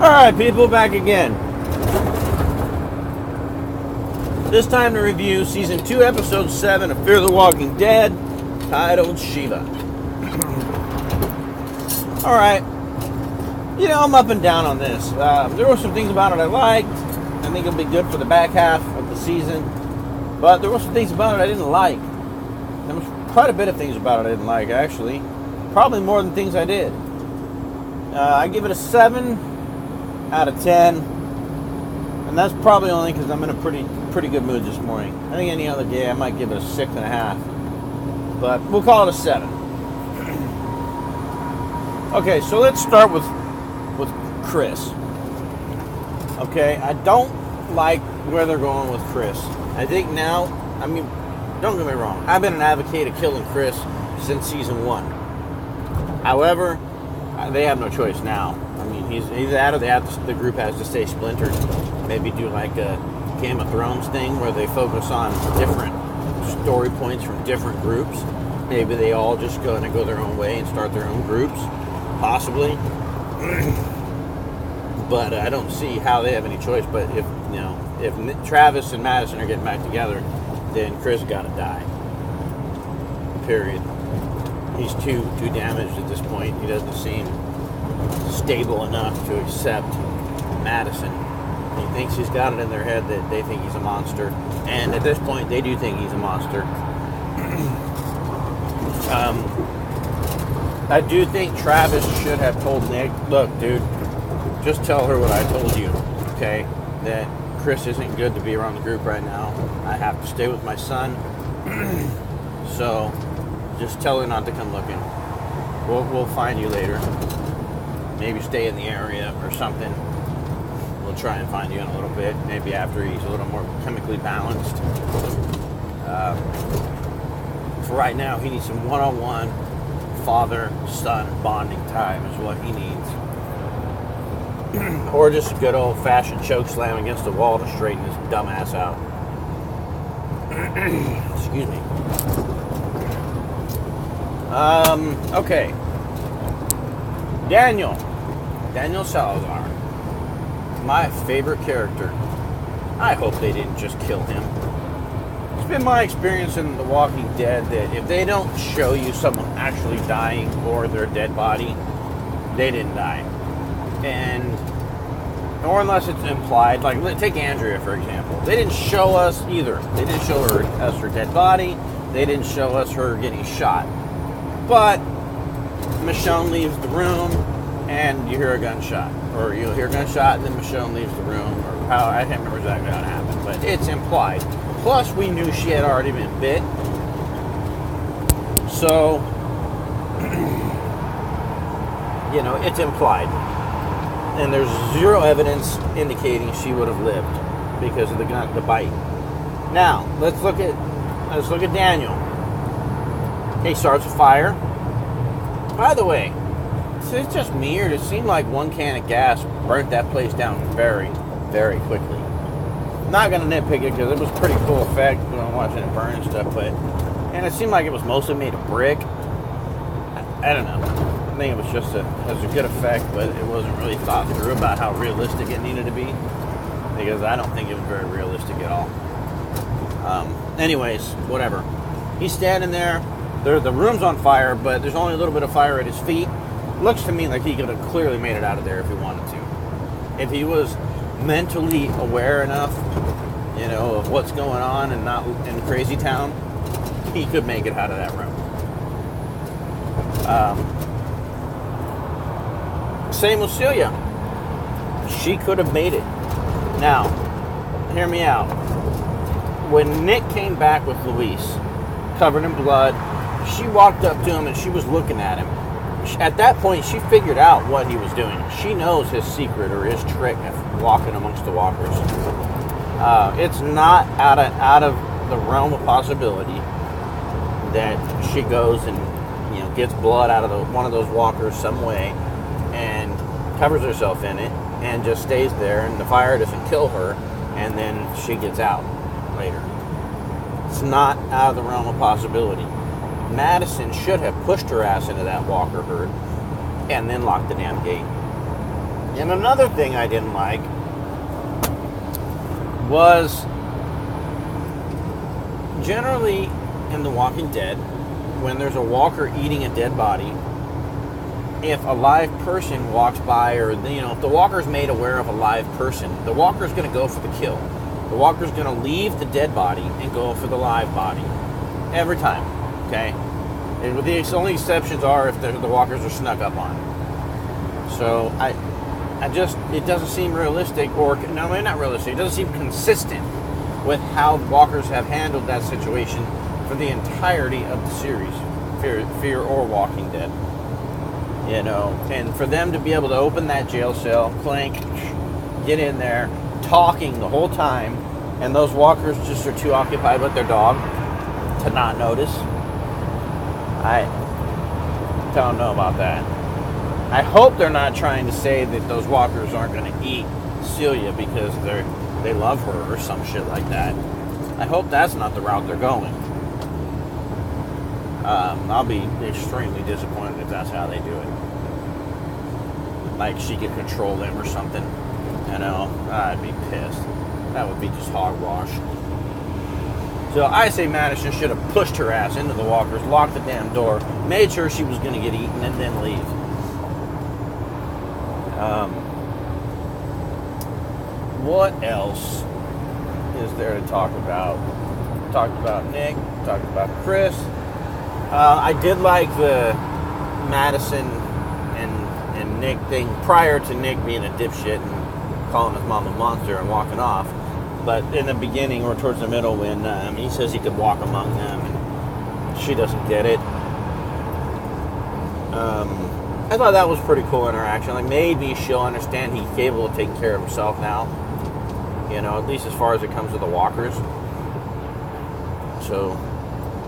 Alright, people, back again. This time to review Season 2, Episode 7 of Fear the Walking Dead, titled Shiva. Alright. You know, I'm up and down on this. There were some things about it I liked. I think it'll be good for the back half of the season. But there were some things about it I didn't like. There was quite a bit of things about it I didn't like, actually. Probably more than things I did. I give it a 7 out of 10, and that's probably only because I'm in a pretty good mood this morning. I think any other day I might give it a 6.5, but we'll call it a 7. Okay, so let's start with Chris. Okay, I don't like where they're going with Chris. I think now, I mean, don't get me wrong, I've been an advocate of killing Chris since Season 1. However, they have no choice now. I mean, he's out of the group has to stay splintered. Maybe do like a Game of Thrones thing where they focus on different story points from different groups. Maybe they all just go their own way and start their own groups, possibly. But I don't see how they have any choice. But if Travis and Madison are getting back together, then Chris got to die. Period. He's too damaged at this point. He doesn't seem stable enough to accept Madison. He thinks he's got it in their head that they think he's a monster, and at this point they do think he's a monster. I do think Travis should have told Nick, look dude, just tell her what I told you, okay, that Chris isn't good to be around the group right now. I have to stay with my son. So just tell her not to come looking. We'll find you later. Maybe stay in the area or something. We'll try and find you in a little bit. Maybe after he's a little more chemically balanced. For right now, he needs some one-on-one father-son bonding time is what he needs. Or just a good old-fashioned choke slam against the wall to straighten his dumb ass out. Excuse me. Okay. Daniel Salazar. My favorite character. I hope they didn't just kill him. It's been my experience in The Walking Dead that if they don't show you someone actually dying or their dead body, they didn't die. Or unless it's implied, like take Andrea for example. They didn't show us either. They didn't show us her dead body. They didn't show us her getting shot. But Michonne leaves the room and you hear a gunshot. Or you'll hear a gunshot and then Michonne leaves the room. Or how, I can't remember exactly how it happened, but it's implied. Plus, we knew she had already been bit. So, it's implied. And there's zero evidence indicating she would have lived because of the bite. Now, let's look at Daniel. He starts a fire. By the way, it's just me, or it seemed like one can of gas burnt that place down very, very quickly. I'm not going to nitpick it because it was a pretty cool effect when I'm watching it burn and stuff, and it seemed like it was mostly made of brick. I don't know. I think it was just it was a good effect, but it wasn't really thought through about how realistic it needed to be, because I don't think it was very realistic at all. Anyways, whatever. He's standing there. The room's on fire, but there's only a little bit of fire at his feet. Looks to me like he could have clearly made it out of there if he wanted to. If he was mentally aware enough, of what's going on and not in Crazy Town, he could make it out of that room. Same with Celia. She could have made it. Now, hear me out. When Nick came back with Luis, covered in blood, she walked up to him and she was looking at him. At that point, she figured out what he was doing. She knows his secret or his trick of walking amongst the walkers. It's not out of the realm of possibility that she goes and gets blood out of one of those walkers some way and covers herself in it and just stays there, and the fire doesn't kill her, and then she gets out later. It's not out of the realm of possibility. Madison should have pushed her ass into that walker herd and then locked the damn gate. And another thing I didn't like was generally in The Walking Dead, when there's a walker eating a dead body, if a live person walks by, or if the walker's made aware of a live person, the walker's going to go for the kill. The walker's going to leave the dead body and go for the live body every time. Okay, and with the only exceptions are if the walkers are snuck up on. So it doesn't seem realistic, or no, not realistic. It doesn't seem consistent with how walkers have handled that situation for the entirety of the series, Fear or Walking Dead. And for them to be able to open that jail cell, clank, get in there, talking the whole time, and those walkers just are too occupied with their dog to not notice. I don't know about that. I hope they're not trying to say that those walkers aren't going to eat Celia because they love her or some shit like that. I hope that's not the route they're going. I'll be extremely disappointed if that's how they do it. Like she could control them or something. I'd be pissed. That would be just hogwash. So I say Madison should have pushed her ass into the walkers, locked the damn door, made sure she was going to get eaten, and then leave. What else is there to talk about? Talked about Nick, talked about Chris. I did like the Madison and Nick thing prior to Nick being a dipshit and calling his mom a monster and walking off. But in the beginning or towards the middle when he says he could walk among them and she doesn't get it. I thought that was pretty cool interaction. Like maybe she'll understand he's capable of taking care of himself now. At least as far as it comes to the walkers. So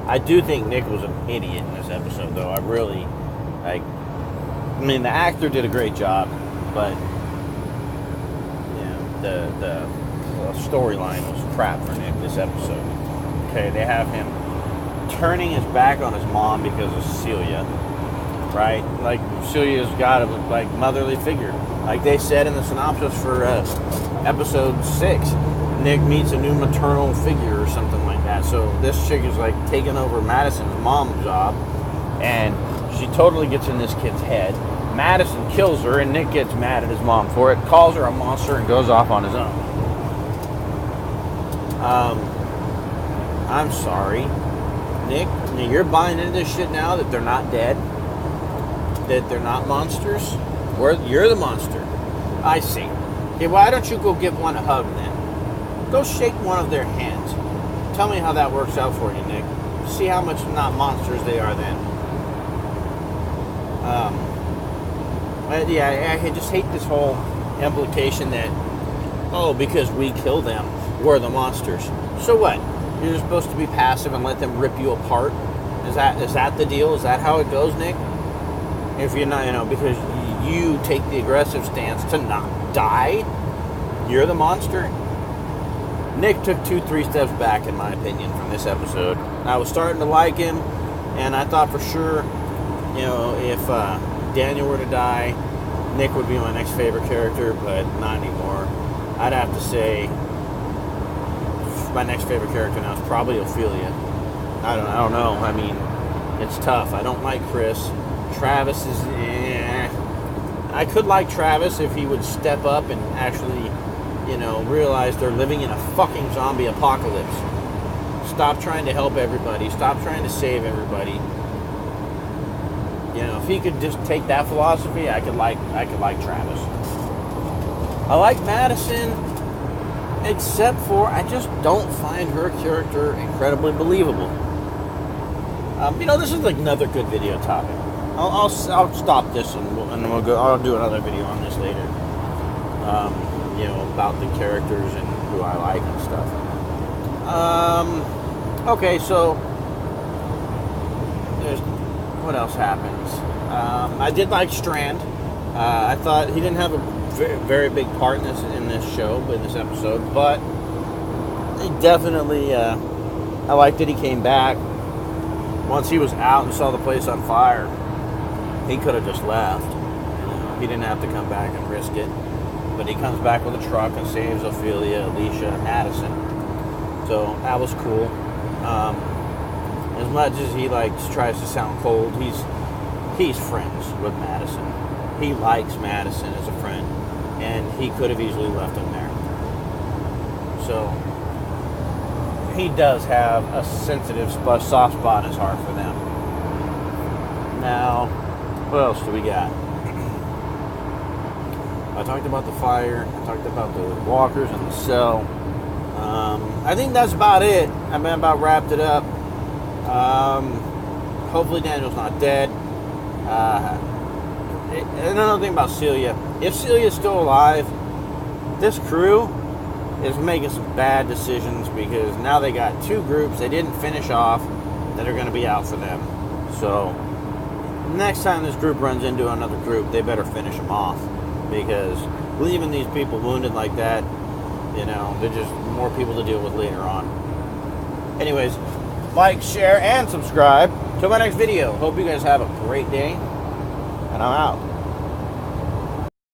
I do think Nick was an idiot in this episode, though. The actor did a great job, but the storyline was crap for Nick this episode. Okay, they have him turning his back on his mom because of Celia, right? Like Celia's got a motherly figure. Like they said in the synopsis for episode 6, Nick meets a new maternal figure or something like that. So this chick is taking over Madison's mom's job, and she totally gets in this kid's head. Madison kills her, and Nick gets mad at his mom for it, calls her a monster, and goes off on his own. I'm sorry, Nick. You're buying into this shit now that they're not dead, that they're not monsters. You're the monster. I see. Okay, why don't you go give one a hug then? Go shake one of their hands. Tell me how that works out for you, Nick. See how much not monsters they are then. I just hate this whole implication that, because we kill them, we're the monsters. So what? You're supposed to be passive and let them rip you apart? Is that the deal? Is that how it goes, Nick? If you're not, because you take the aggressive stance to not die, you're the monster. Nick took 2-3 steps back, in my opinion, from this episode. I was starting to like him, and I thought for sure, if Daniel were to die, Nick would be my next favorite character, but not anymore. I'd have to say my next favorite character now is probably Ophelia. I don't know. I mean, it's tough. I don't like Chris. Travis is I could like Travis if he would step up and actually, realize they're living in a fucking zombie apocalypse. Stop trying to help everybody. Stop trying to save everybody. If he could just take that philosophy, I could like Travis. I like Madison, except for I just don't find her character incredibly believable. This is another good video topic. I'll stop this and we'll go. I'll do another video on this later. About the characters and who I like and stuff. Okay, so what else happens? I did like Strand. I thought he didn't have a very big part in this show, in this episode, but he definitely. I liked that he came back. Once he was out and saw the place on fire, he could have just left. He didn't have to come back and risk it. But he comes back with a truck and saves Ophelia, Alicia, and Madison. So that was cool. As much as he tries to sound cold, he's friends with Madison. He likes Madison as a friend, and he could have easily left him there. So he does have a sensitive, soft spot in his heart for them. Now, what else do we got? I talked about the fire. I talked about the walkers and the cell. I think that's about it. I've been about wrapped it up. Hopefully Daniel's not dead. And another thing about Celia. If Celia's still alive, this crew is making some bad decisions because now they got two groups they didn't finish off that are going to be out for them. So next time this group runs into another group, they better finish them off, because leaving these people wounded like that, they're just more people to deal with later on. Anyways, like, share, and subscribe to my next video. Hope you guys have a great day, and I'm out.